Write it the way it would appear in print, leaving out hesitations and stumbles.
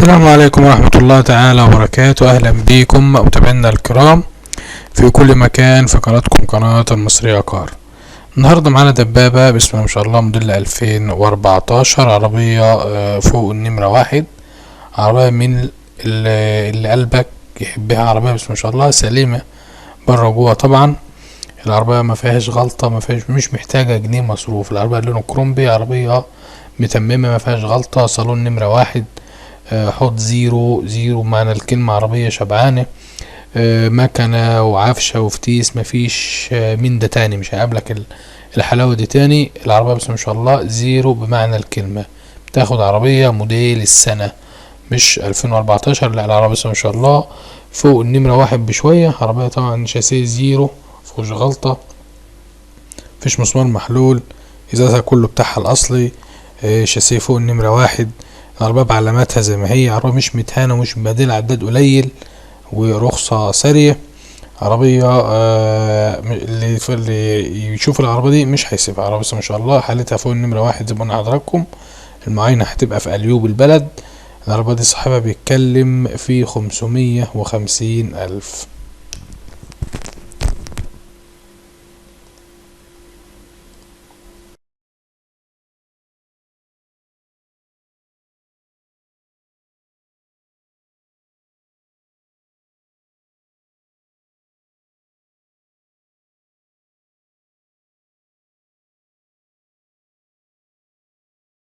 السلام عليكم ورحمة الله تعالى وبركاته. أهلا بكم متابعينا الكرام في كل مكان في قناتكم قناة المصرية كار. النهاردة معانا دبابة بسم الله ما شاء الله موديل 2014 عربية فوق النمرة 1. عربية من اللي قلبك يحبها، عربية بسم الله ما شاء الله سليمة بره وجوه. طبعا العربية ما فيهاش غلطة، ما فيهاش، مش محتاجة جنيه مصروف. العربية لونه كرومبي، عربية متممة ما فيهاش غلطة. صالون نمرة 1، حوض زيرو معنى الكلمة، عربية شبعانة، مكنة وعفشة وفتيس، مفيش من ده تاني، مش هيقابلك الحلاوة دي تاني. العربية بس ما شاء الله زيرو بمعنى الكلمة. بتاخد عربية موديل السنة مش 2014، لا العربية بس ما شاء الله فوق النمرة 1 بشوية. عربية طبعا شاسيه زيرو مفيهوش غلطة، مفيش مسمار محلول، ازازها كله بتاعها الاصلي، شاسيه فوق النمرة 1. العربية بعلاماتها زي ما هي، عربية مش متهانة ومش مبهدلة، عداد قليل ورخصة سارية. عربية اللي يشوف العربية دي مش هيسيبها. عربية ما شاء الله حالتها فوق النمرة 1 زي ما قلنا لحضراتكم. المعاينة هتبقى في أليوب البلد. العربية دي صاحبها بيتكلم في 550,000.